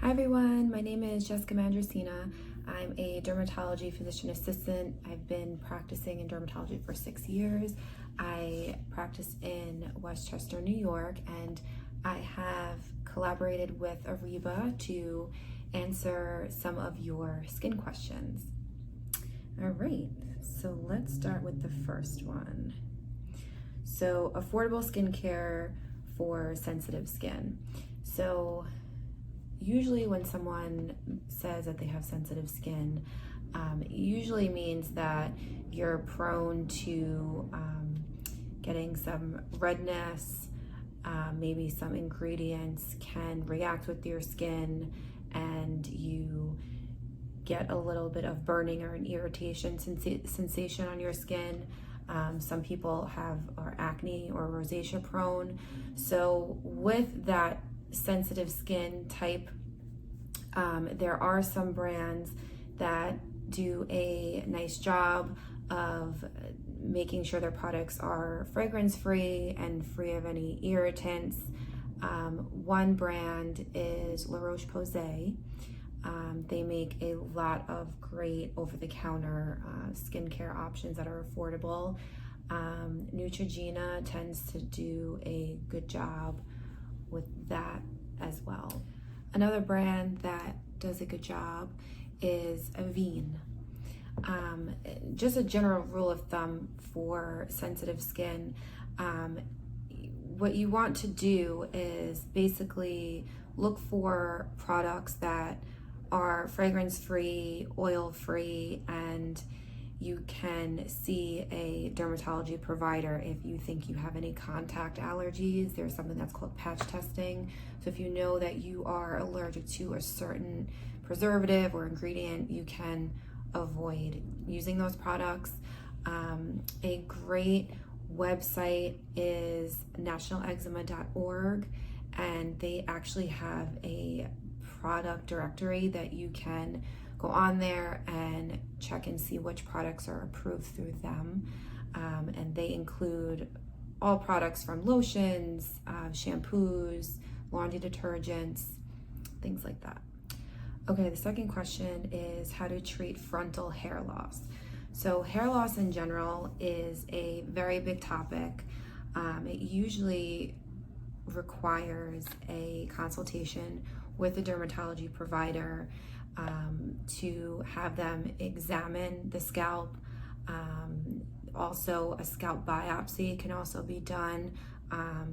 Hi everyone, my name is Jessica Mandrasina. I'm a dermatology physician assistant. I've been practicing in dermatology for 6 years. I practice in Westchester, New York, and I have collaborated with Ariba to answer some of your skin questions. All right, so let's start with the first one. So, affordable skincare for sensitive skin. So, usually when someone says that they have sensitive skin, it usually means that you're prone to getting some redness, maybe some ingredients can react with your skin and you get a little bit of burning or an irritation sensation on your skin. Some people are acne or rosacea prone. So with that sensitive skin type, there are some brands that do a nice job of making sure their products are fragrance free and free of any irritants. One brand is La Roche Posay. They make a lot of great over-the-counter skincare options that are affordable. Neutrogena tends to do a good job with that as well. Another brand that does a good job is Eveen. Just a general rule of thumb for sensitive skin, what you want to do is basically look for products that are fragrance-free, oil-free, and you can see a dermatology provider if you think you have any contact allergies. There's something that's called patch testing. So if you know that you are allergic to a certain preservative or ingredient, you can avoid using those products. A great website is nationaleczema.org, and they actually have a product directory that you can go on there and check and see which products are approved through them. And they include all products from lotions, shampoos, laundry detergents, things like that. Okay, the second question is how to treat frontal hair loss. So hair loss in general is a very big topic. It usually requires a consultation with a dermatology provider to have them examine the scalp. Also, a scalp biopsy can also be done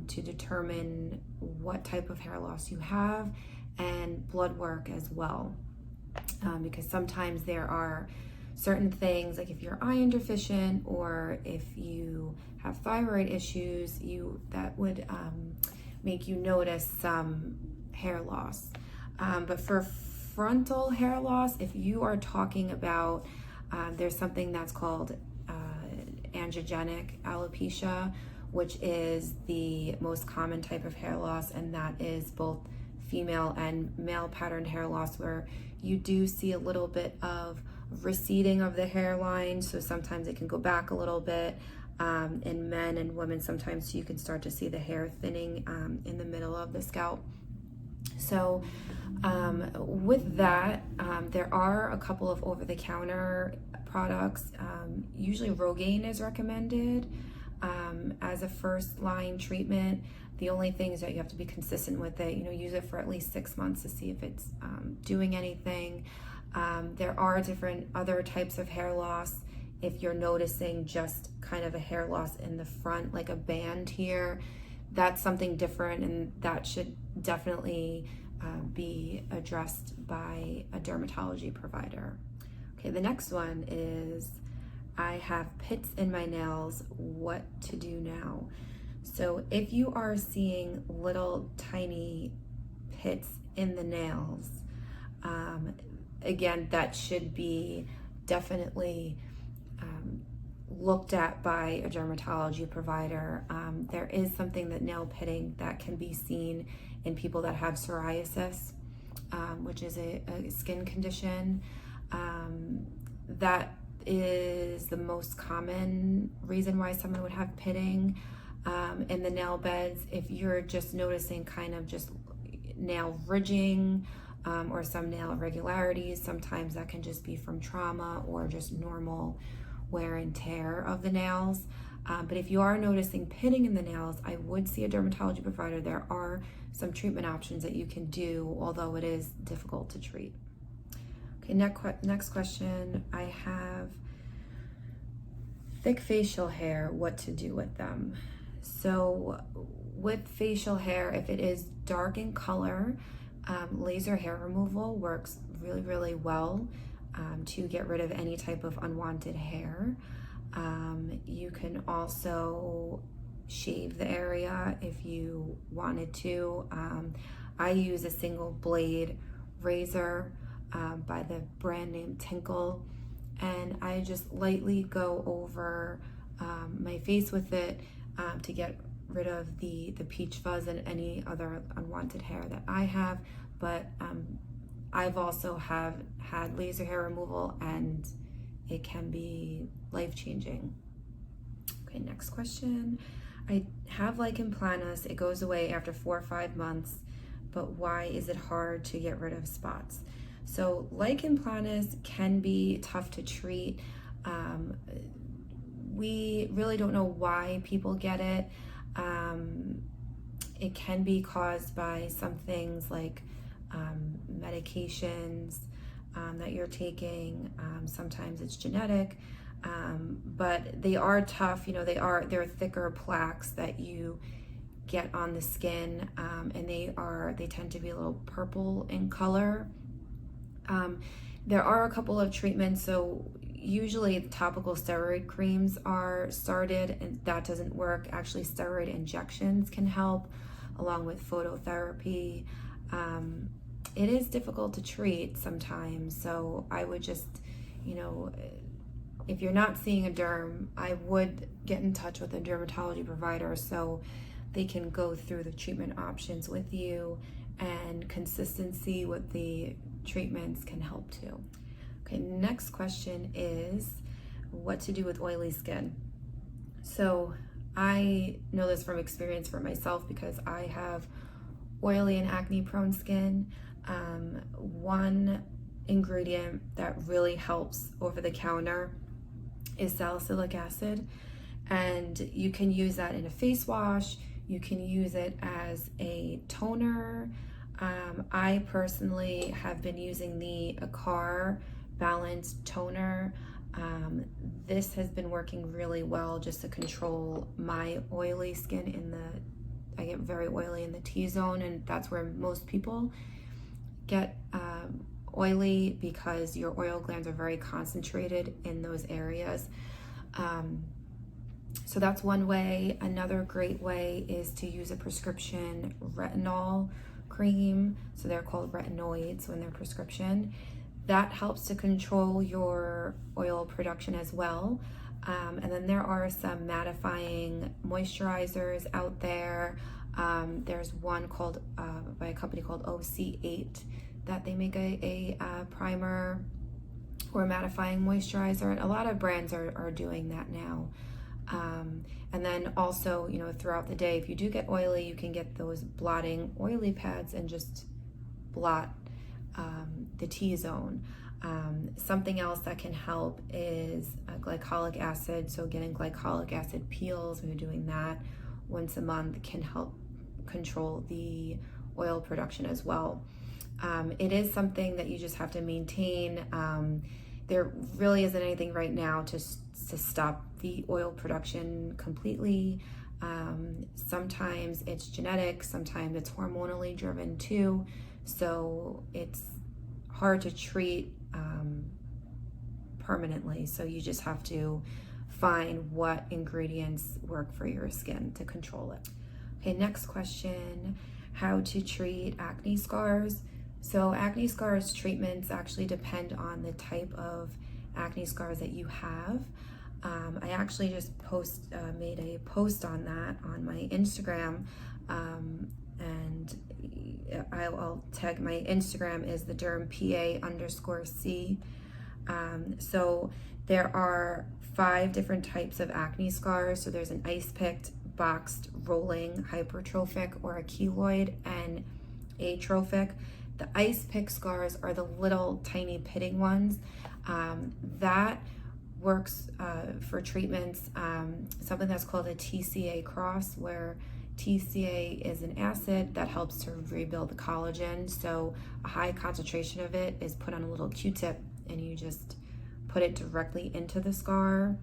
to determine what type of hair loss you have, and blood work as well. Because sometimes there are certain things, like if you're iron deficient or if you have thyroid issues, that would make you notice some hair loss. But for frontal hair loss, if you are talking about, there's something that's called androgenic alopecia, which is the most common type of hair loss, and that is both female and male pattern hair loss, where you do see a little bit of receding of the hairline. So sometimes it can go back a little bit. In men and women, sometimes you can start to see the hair thinning in the middle of the scalp. So with that, there are a couple of over-the-counter products. Usually Rogaine is recommended as a first-line treatment. The only thing is that you have to be consistent with it. Use it for at least 6 months to see if it's doing anything. There are different other types of hair loss. If you're noticing just kind of a hair loss in the front, like a band here, that's something different, and that should definitely be addressed by a dermatology provider. Okay, the next one is, I have pits in my nails, what to do now? So if you are seeing little tiny pits in the nails, again, that should be definitely looked at by a dermatology provider. There is something that nail pitting that can be seen in people that have psoriasis, which is a skin condition. That is the most common reason why someone would have pitting in the nail beds. If you're just noticing kind of just nail ridging, or some nail irregularities. Sometimes that can just be from trauma or just normal wear and tear of the nails. But if you are noticing pitting in the nails, I would see a dermatology provider. There are some treatment options that you can do, although it is difficult to treat. Okay, next question I have. Thick facial hair, what to do with them? So with facial hair, if it is dark in color, laser hair removal works really, really well to get rid of any type of unwanted hair. You can also shave the area if you wanted to. I use a single blade razor by the brand name Tinkle, and I just lightly go over my face with it to get rid of the peach fuzz and any other unwanted hair that I have. But I've also had laser hair removal, and it can be life-changing. Okay, next question. I have lichen planus. It goes away after 4 or 5 months, but why is it hard to get rid of spots? So lichen planus can be tough to treat. We really don't know why people get it. It can be caused by some things like medications that you're taking. Sometimes it's genetic, but they are tough. You know, they're thicker plaques that you get on the skin, and they tend to be a little purple in color. There are a couple of treatments. So usually topical steroid creams are started, and that doesn't work. Actually, steroid injections can help, along with phototherapy. It is difficult to treat sometimes, so I would just, you know, if you're not seeing a derm, I would get in touch with a dermatology provider so they can go through the treatment options with you, and consistency with the treatments can help too. Okay, next question is what to do with oily skin. So I know this from experience for myself because I have oily and acne prone skin. One ingredient that really helps over the counter is salicylic acid, and you can use that in a face wash. You can use it as a toner. I personally have been using the Akar Balanced Toner. This has been working really well just to control my oily skin I get very oily in the T-zone, and that's where most people get oily because your oil glands are very concentrated in those areas. So that's one way. Another great way is to use a prescription retinol cream. So they're called retinoids when they're prescription. That helps to control your oil production as well. And then there are some mattifying moisturizers out there. There's one called by a company called OC8 that they make a primer or mattifying moisturizer, and a lot of brands are doing that now. And then also, you know, throughout the day, if you do get oily, you can get those blotting oily pads and just blot the T-zone. Something else that can help is glycolic acid. So getting glycolic acid peels, when you're doing that once a month, can help control the oil production as well. It is something that you just have to maintain. There really isn't anything right now to stop the oil production completely. Sometimes it's genetic, sometimes it's hormonally driven too. So it's hard to treat permanently. So you just have to find what ingredients work for your skin to control it. Okay, next question, how to treat acne scars. So acne scars treatments actually depend on the type of acne scars that you have. I actually just made a post on that on my Instagram, and I'll tag my Instagram is the derm PA_C. So there are 5 different types of acne scars. So there's an ice-picked, boxed, rolling, hypertrophic, or a keloid, and atrophic. The ice pick scars are the little tiny pitting ones. That works for treatments, something that's called a TCA cross, where TCA is an acid that helps to rebuild the collagen. So a high concentration of it is put on a little Q-tip and you just put it directly into the scar.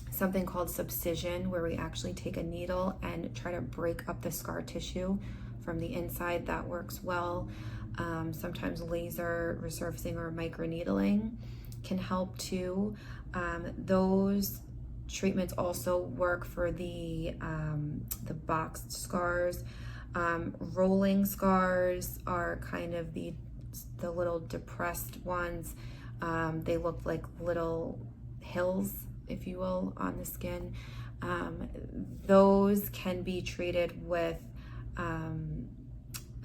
Something called subcision, where we actually take a needle and try to break up the scar tissue from the inside. That works well. Sometimes laser resurfacing or microneedling can help too. Those treatments also work for the boxed scars. Rolling scars are kind of the little depressed ones. They look like little hills, if you will, on the skin. Those can be treated with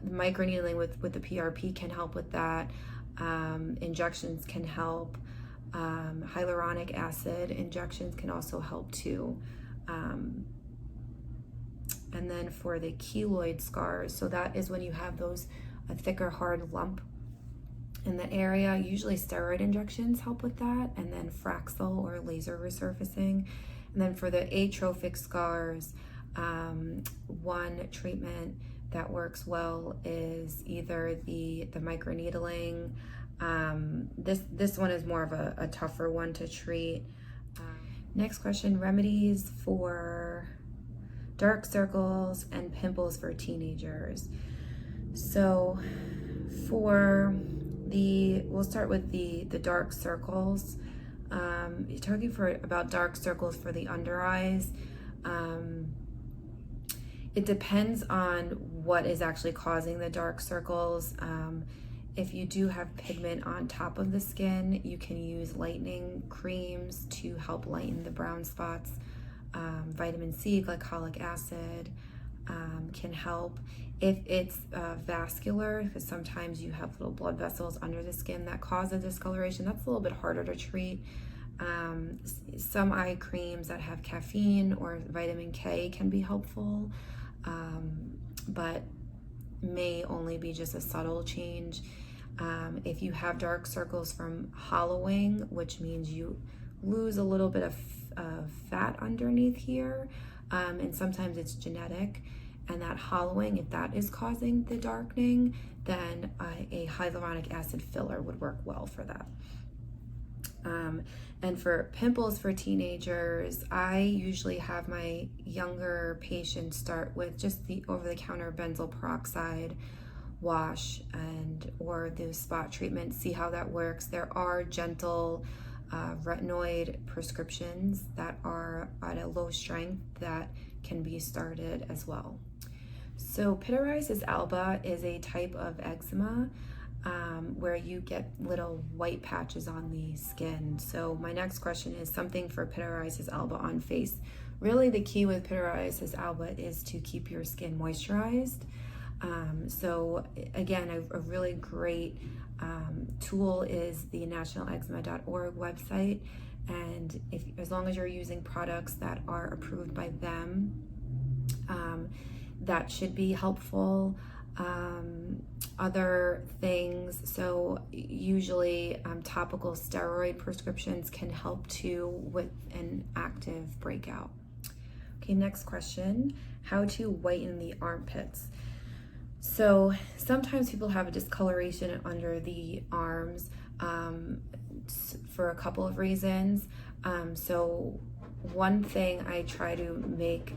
microneedling with the PRP can help with that. Injections can help. Hyaluronic acid injections can also help too. And then for the keloid scars, so that is when you have a thicker hard lump in the area. Usually steroid injections help with that, and then Fraxel or laser resurfacing. And then for the atrophic scars, one treatment that works well is either the microneedling. This one is more of a tougher one to treat. Next question, remedies for dark circles and pimples for teenagers. So we'll start with the dark circles. You're talking about dark circles for the under eyes. It depends on what is actually causing the dark circles. If you do have pigment on top of the skin, you can use lightening creams to help lighten the brown spots. Vitamin C, glycolic acid can help. If it's vascular, because sometimes you have little blood vessels under the skin that cause a discoloration, that's a little bit harder to treat. Some eye creams that have caffeine or vitamin K can be helpful, but may only be just a subtle change. If you have dark circles from hollowing, which means you lose a little bit of fat underneath here, and sometimes it's genetic, and that hollowing, if that is causing the darkening, then a hyaluronic acid filler would work well for that. And for pimples for teenagers, I usually have my younger patients start with just the over-the-counter benzoyl peroxide wash or the spot treatment, see how that works. There are gentle retinoid prescriptions that are at a low strength that can be started as well. So pityriasis alba is a type of eczema where you get little white patches on the skin. So my next question is something for pityriasis alba on face. Really the key with pityriasis alba is to keep your skin moisturized. So again, a really great tool is the nationaleczema.org website, and as long as you're using products that are approved by them, that should be helpful. Other things, so usually topical steroid prescriptions can help too with an active breakout. Okay, next question, how to whiten the armpits. So sometimes people have a discoloration under the arms for a couple of reasons. So one thing I try to make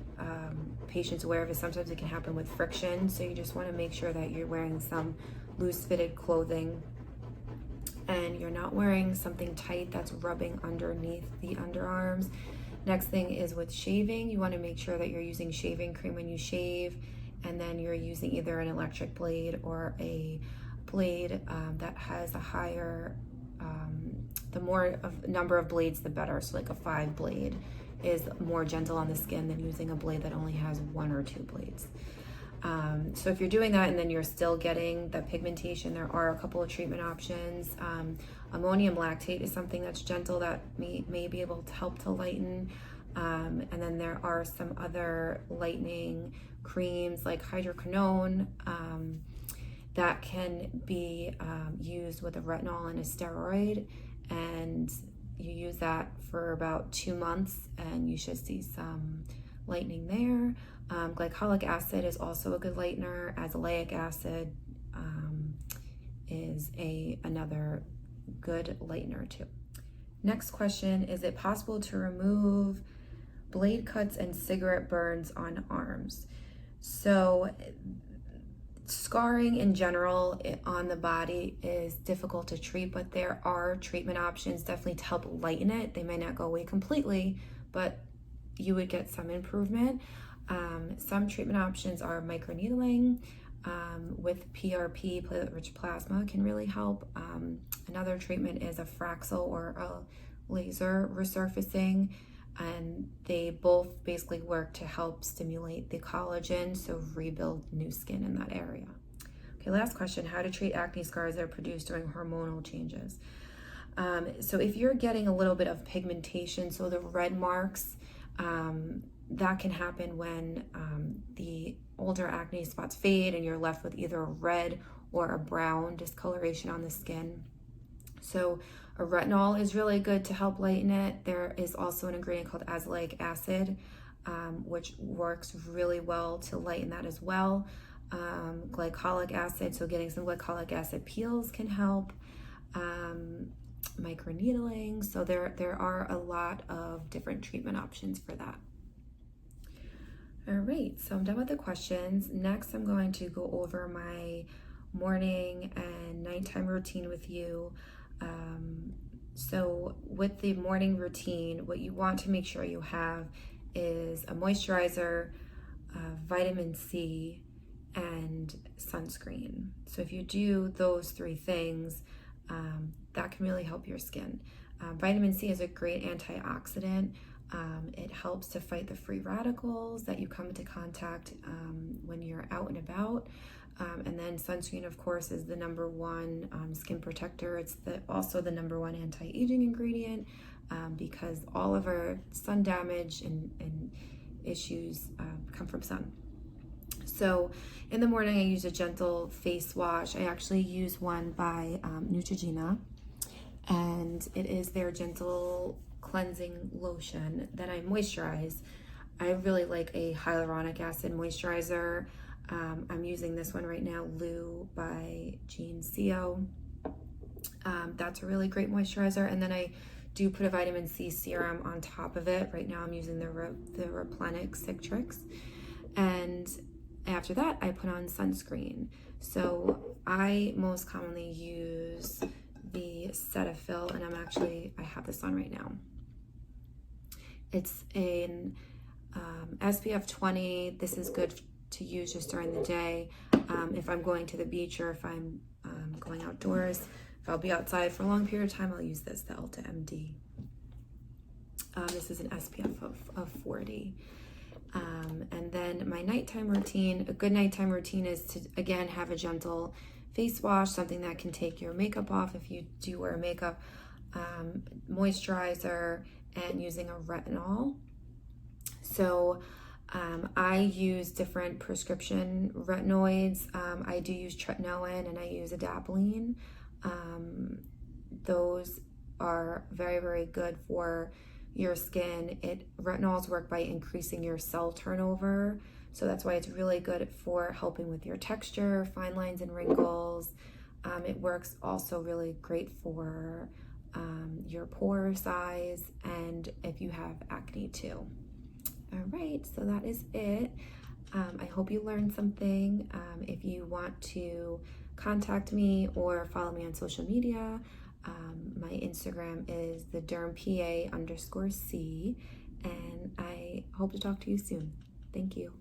patients aware of is sometimes it can happen with friction. So you just want to make sure that you're wearing some loose fitted clothing and you're not wearing something tight that's rubbing underneath the underarms. Next thing is with shaving, you want to make sure that you're using shaving cream when you shave, and then you're using either an electric blade or a blade that has a higher, the more number of blades the better. So like a 5 blade is more gentle on the skin than using a blade that only has 1 or 2 blades. So if you're doing that and then you're still getting the pigmentation, there are a couple of treatment options. Ammonium lactate is something that's gentle that may be able to help to lighten. And then there are some other lightening creams like hydroquinone that can be used with a retinol and a steroid, and you use that for about 2 months and you should see some lightening there. Glycolic acid is also a good lightener. Azelaic acid is another good lightener too. Next question, is it possible to remove blade cuts and cigarette burns on arms? So scarring in general on the body is difficult to treat, but there are treatment options definitely to help lighten it. They may not go away completely, but you would get some improvement. Some treatment options are microneedling with PRP, platelet-rich plasma, can really help. Another treatment is a Fraxel or a laser resurfacing, and they both basically work to help stimulate the collagen, so rebuild new skin in that area. Okay, last question, how to treat acne scars that are produced during hormonal changes. So if you're getting a little bit of pigmentation, so the red marks, that can happen when the older acne spots fade and you're left with either a red or a brown discoloration on the skin. So a retinol is really good to help lighten it. There is also an ingredient called azelaic acid, which works really well to lighten that as well. Glycolic acid, so getting some glycolic acid peels can help. Microneedling, so there are a lot of different treatment options for that. All right, so I'm done with the questions. Next, I'm going to go over my morning and nighttime routine with you. So with the morning routine, what you want to make sure you have is a moisturizer, vitamin C, and sunscreen. So if you do those 3 things, that can really help your skin. Vitamin C is a great antioxidant. It helps to fight the free radicals that you come into contact when you're out and about. And then sunscreen, of course, is the #1 skin protector. It's also the #1 anti-aging ingredient because all of our sun damage and issues come from sun. So in the morning, I use a gentle face wash. I actually use one by Neutrogena, and it is their gentle cleansing lotion that I moisturize. I really like a hyaluronic acid moisturizer. I'm using this one right now, Lou by Jean Co. That's a really great moisturizer. And then I do put a vitamin C serum on top of it. Right now I'm using the Replenic Citrix. And after that, I put on sunscreen. So I most commonly use the Cetaphil, and I have this on right now. It's an SPF 20. This is good to use just during the day. If I'm going to the beach or if I'm going outdoors, if I'll be outside for a long period of time, I'll use this, the Ulta MD. This is an SPF of 40. And then my nighttime routine, a good nighttime routine is to, again, have a gentle face wash, something that can take your makeup off if you do wear makeup, moisturizer, and using a retinol. So I use different prescription retinoids. I do use tretinoin and I use adapalene. Those are very, very good for your skin. Retinols work by increasing your cell turnover. So that's why it's really good for helping with your texture, fine lines and wrinkles. It works also really great for your pore size and if you have acne too. All right, so that is it. I hope you learned something. If you want to contact me or follow me on social media, my Instagram is thedermpa_c, and I hope to talk to you soon. Thank you.